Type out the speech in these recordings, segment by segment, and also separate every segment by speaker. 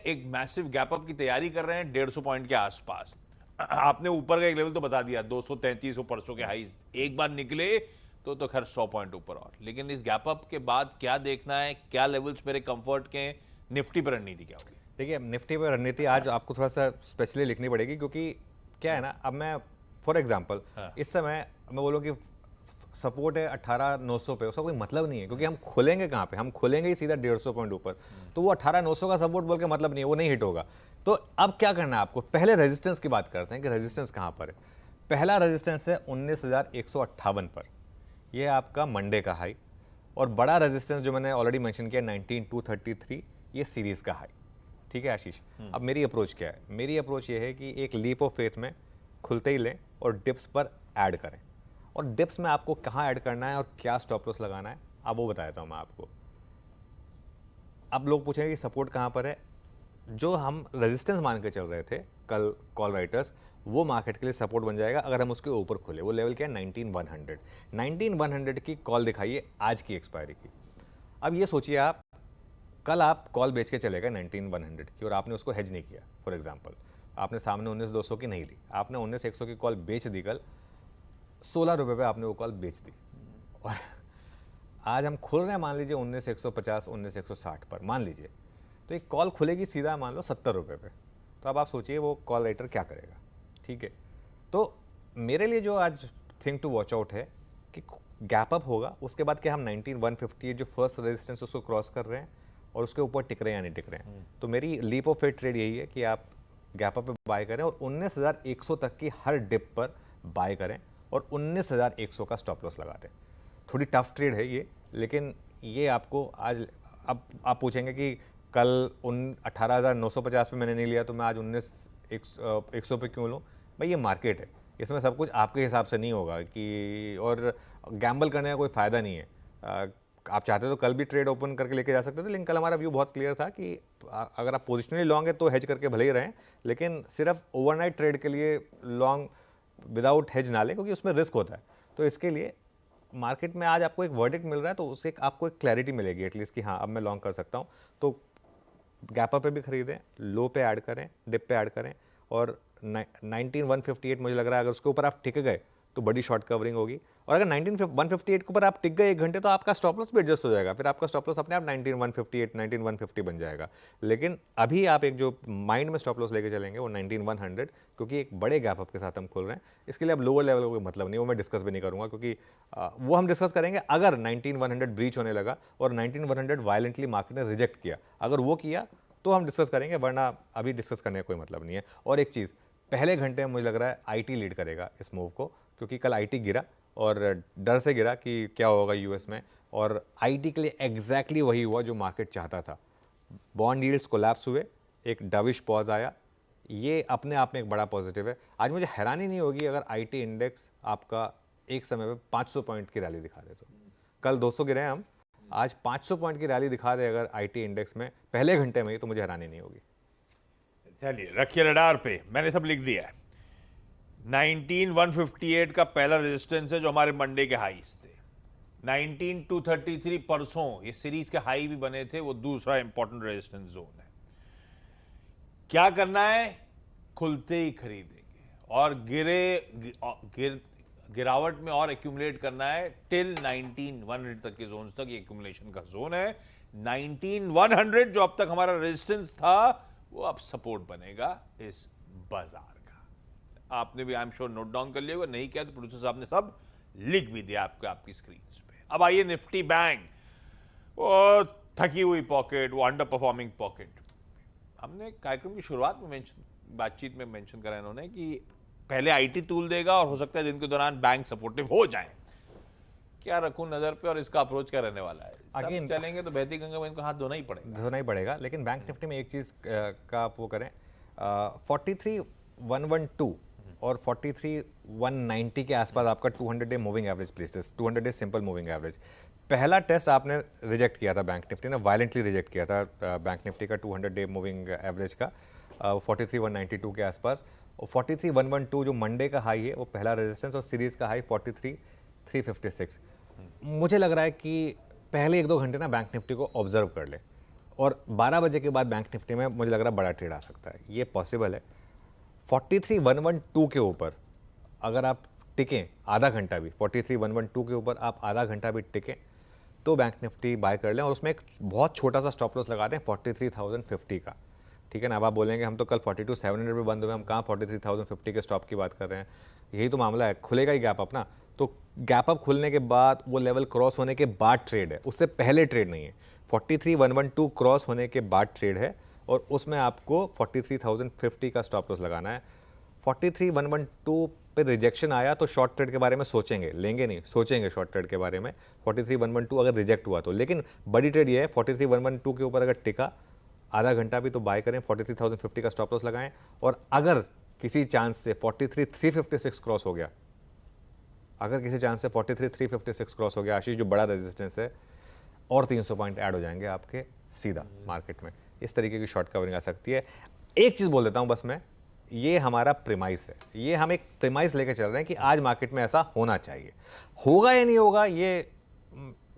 Speaker 1: एक massive gap up की तैयारी कर रहे हैं 150 पॉइंट के आसपास। आपने ऊपर का एक लेवल तो बता दिया 233 परसों के हाईज एक बार निकले तो खैर 100 पॉइंट ऊपर और, लेकिन इस गैप अप के बाद क्या देखना है, क्या लेवल्स मेरे कंफर्ट के, निफ्टी पर रणनीति क्या होगी?
Speaker 2: देखिए, निफ्टी पर रणनीति आज आपको थोड़ा सा स्पेशली लिखनी पड़ेगी, क्योंकि क्या है ना, अब मैं फॉर एग्जांपल इस समय मैं बोलूँ कि सपोर्ट है 18,900 पे, उसका कोई मतलब नहीं है, क्योंकि हम खुलेंगे कहाँ पे, हम खुलेंगे ही सीधा 150 पॉइंट ऊपर, तो वो 18,900 का सपोर्ट बोल के मतलब नहीं है, वो नहीं हिट होगा। तो अब क्या करना है आपको, पहले रेजिस्टेंस की बात करते हैं कि रेजिस्टेंस कहाँ पर है। पहला रेजिस्टेंस है 19,158 पर, ये आपका मंडे का हाई, और बड़ा रेजिस्टेंस जो मैंने ऑलरेडी मेंशन किया 19,233, ये सीरीज का हाई। ठीक है आशीष, अब मेरी अप्रोच क्या है? मेरी अप्रोच ये है कि एक लीप ऑफ फेथ में खुलते ही लें और डिप्स पर ऐड करें, और डिप्स में आपको कहाँ ऐड करना है और क्या स्टॉप लॉस लगाना है, अब वो बताता हूँ मैं आपको। अब लोग पूछेंगे कि सपोर्ट कहाँ पर है। जो हम रेजिस्टेंस मान के चल रहे थे कल कॉल राइटर्स, वो मार्केट के लिए सपोर्ट बन जाएगा अगर हम उसके ऊपर खुले। वो लेवल क्या है? 19,100। 19,100 की कॉल दिखाइए आज की एक्सपायरी की। अब ये सोचिए, आप कल आप कॉल बेच के चले गए 19,100 की और आपने उसको हेज नहीं किया। फॉर एग्जांपल आपने सामने 19,200 की नहीं ली, आपने 19,100 की कॉल बेच दी कल, 16 रुपये पे आपने वो कॉल बेच दी, और आज हम खुल रहे हैं मान लीजिए 19,150 19,160 पर मान लीजिए, तो एक कॉल खुलेगी सीधा मान लो 70 रुपये पे, तो अब आप सोचिए वो कॉल राइटर क्या करेगा। ठीक है, तो मेरे लिए जो आज थिंग टू वॉच आउट है कि गैप अप होगा, उसके बाद क्या हम 19,158 जो फर्स्ट रेजिस्टेंस उसको क्रॉस कर रहे हैं और उसके ऊपर टिक रहे हैं या नहीं टिक रहे हैं। तो मेरी लीप ऑफ फेथ ट्रेड यही है कि आप गैप अप पे बाय करें और 19,100 तक की हर डिप पर बाय करें और 19,100 का स्टॉप लॉस लगा दें। थोड़ी टफ ट्रेड है ये, लेकिन ये आपको आज, अब आप पूछेंगे कि कल 18,950 पे मैंने नहीं लिया तो मैं आज 19,100 पे क्यों लूँ? भाई ये मार्केट है, इसमें सब कुछ आपके हिसाब से नहीं होगा कि, और गैम्बल करने का कोई फ़ायदा नहीं है। आप चाहते तो कल भी ट्रेड ओपन करके लेके जा सकते थे, लेकिन कल हमारा व्यू बहुत क्लियर था कि अगर आप पोजिशनली लॉन्ग है तो हेज करके भले ही रहें, लेकिन सिर्फ ओवरनाइट ट्रेड के लिए लॉन्ग विदाउट हेज ना लें, क्योंकि उसमें रिस्क होता है। तो इसके लिए मार्केट में आज आपको एक वर्डिक्ट मिल रहा है, तो उससे आपको एक क्लैरिटी मिलेगी एटलीस्ट कि हाँ अब मैं लॉन्ग कर सकता हूँ। तो गैप अप पे भी खरीदें, लो पे ऐड करें, डिप पे ऐड करें, और 19,158 मुझे लग रहा है अगर उसके ऊपर आप टिक गए तो बड़ी शॉर्ट कवरिंग होगी, और अगर 19,158 के ऊपर आप टिक गए 1 घंटे तो आपका स्टॉप लॉस भी एडजस्ट हो जाएगा, फिर आपका स्टॉप लॉस अपने आप 19,158 19,150 बन जाएगा। लेकिन अभी आप एक जो माइंड में स्टॉप लॉस लेके चलेंगे वो 19,100, क्योंकि एक बड़े गैप अप के साथ हम खुल रहे हैं। इसके लिए अब लोअर लेवल का कोई मतलब नहीं, वो मैं डिस्कस भी नहीं करूंगा, क्योंकि वो हम डिस्कस करेंगे अगर 19,100 ब्रीच होने लगा और 19,100 वायलेंटली मार्केट ने रिजेक्ट किया, अगर वो किया तो हम डिस्कस करेंगे, वरना अभी डिस्कस करने का कोई मतलब नहीं है। और एक चीज़, पहले घंटे में मुझे लग रहा है आईटी लीड करेगा इस मूव को, क्योंकि कल आईटी गिरा और डर से गिरा कि क्या होगा यूएस में, और आईटी के लिए एग्जैक्टली वही हुआ जो मार्केट चाहता था। बॉन्ड यील्ड्स कोलैप्स हुए, एक डविश पॉज आया, ये अपने आप में एक बड़ा पॉजिटिव है। आज मुझे हैरानी नहीं होगी अगर आईटी इंडेक्स आपका एक समय में 500 पॉइंट की रैली दिखा दे। तो कल 200 गिरे हैं हम, आज 500 पॉइंट की रैली दिखा दे अगर आईटी इंडेक्स में पहले घंटे में ही, तो मुझे हैरानी नहीं होगी।
Speaker 1: चलिए रखिए रडार पे, मैंने सब लिख दिया है। 19,158 का पहला रेजिस्टेंस है जो हमारे मंडे के हाईस थे। 19,233 परसों ये सीरीज के हाई भी बने थे, वो दूसरा इंपॉर्टेंट रेजिस्टेंस जोन है। क्या करना है? खुलते ही खरीदेंगे और गिरावट में और एक्यूमुलेट करना है टिल 19,100 तक के जोन तक। ये एक्यूमुलेशन का जोन है। 19,100 जो अब तक हमारा रेजिस्टेंस था वो अब सपोर्ट बनेगा इस बाजार का। आपने भी I am sure note down कर लिया होगा, नहीं किया तो प्रोड्यूसर साहब ने सब लिख भी दिया आपको आपकी स्क्रीन पे। अब आइए निफ्टी बैंक, वो थकी हुई पॉकेट, वो अंडर परफॉर्मिंग पॉकेट। हमने कार्यक्रम की शुरुआत में बातचीत में मेंशन करा इन्होंने कि पहले आईटी तूल देगा और हो सकता है दिन के दौरान बैंक सपोर्टिव हो जाए। क्या रखूं नजर पे और इसका अप्रोच क्या रहने वाला है? सब चलेंगे तो बहती गंगा में इनको हाथ धोना ही पड़ेगा।
Speaker 2: लेकिन बैंक निफ्टी में एक चीज का आप वो करें, 43,112 और 43,190 के आसपास आपका 200 day moving average places, 200 day simple moving average. पहला टेस्ट आपने रिजेक्ट किया था, बैंक निफ्टी ने वायलेंटली रिजेक्ट किया था बैंक निफ्टी का 200 डे मूविंग एवरेज का 43,192 के आसपास, और 43,112 जो मंडे का हाई है वो पहला रेजिस्टेंस, और सीरीज का हाई 43,356। मुझे लग रहा है कि पहले 1-2 घंटे ना बैंक निफ्टी को ऑब्जर्व कर ले, और 12 बजे के बाद बैंक निफ्टी में मुझे लग रहा है बड़ा ट्रेड आ सकता है, ये पॉसिबल है। 43,112 के ऊपर अगर आप टिकें आधा घंटा भी, 43,112 के ऊपर आप आधा घंटा भी टिकें तो बैंक निफ्टी बाय कर लें, और उसमें एक बहुत छोटा सा स्टॉप लॉस लगा दें 43,050 का, ठीक है ना। अब आप बोलेंगे हम तो कल 42,700 पे बंद हुए, हम कहाँ 43,050 के स्टॉप की बात कर रहे हैं, यही तो मामला है। खुलेगा ही गैप अप ना, तो गैप अप खुलने के बाद वो लेवल क्रॉस होने के बाद ट्रेड है, उससे पहले ट्रेड नहीं है। 43,112 क्रॉस होने के बाद ट्रेड है, और उसमें आपको 43,050 का स्टॉप लॉस लगाना है। 43,112 पे रिजेक्शन आया तो शॉर्ट ट्रेड के बारे में सोचेंगे, लेंगे नहीं, सोचेंगे शॉर्ट ट्रेड के बारे में 43,112 अगर रिजेक्ट हुआ तो। लेकिन बड़ी ट्रेड ये है 43,112 के ऊपर अगर टिका आधा घंटा भी तो बाय करें, 43,050 का स्टॉप लॉस लगाएं। और अगर किसी चांस से 43,356 क्रॉस हो गया, अगर किसी चांस से 43,356 क्रॉस हो गया आशीष, जो बड़ा रेजिस्टेंस है, और 300 पॉइंट ऐड हो जाएंगे आपके सीधा मार्केट में। इस तरीके की शॉर्ट कवरिंग आ सकती है। एक चीज़ बोल देता हूं बस मैं, ये हमारा प्रीमाइस है, ये हम एक प्रीमाइस लेके चल रहे हैं कि आज मार्केट में ऐसा होना चाहिए। होगा या नहीं होगा ये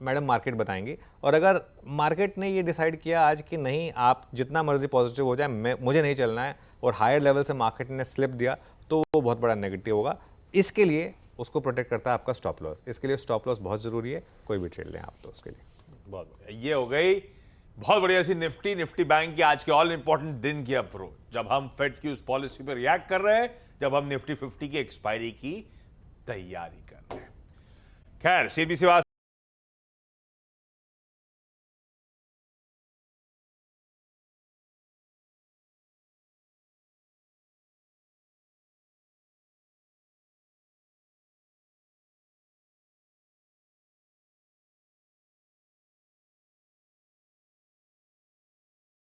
Speaker 2: मैडम मार्केट बताएंगी। और अगर मार्केट ने ये डिसाइड किया आज कि नहीं, आप जितना मर्जी पॉजिटिव हो जाए, मुझे नहीं चलना है, और हायर लेवल से मार्केट ने स्लिप दिया, तो वो बहुत बड़ा नेगेटिव होगा। इसके लिए उसको प्रोटेक्ट करता है आपका स्टॉप लॉस, इसके लिए स्टॉप लॉस बहुत ज़रूरी है। कोई भी ट्रेड लें आप तो उसके लिए।
Speaker 1: बहुत बढ़िया, ये हो गई बहुत बढ़िया सी निफ्टी बैंक की आज के ऑल इंपॉर्टेंट दिन की अप्रोच, जब हम फेड की उस पॉलिसी पर रिएक्ट कर रहे हैं, जब हम निफ्टी 50 की एक्सपायरी की तैयारी कर रहे हैं। खैर, सीबीसी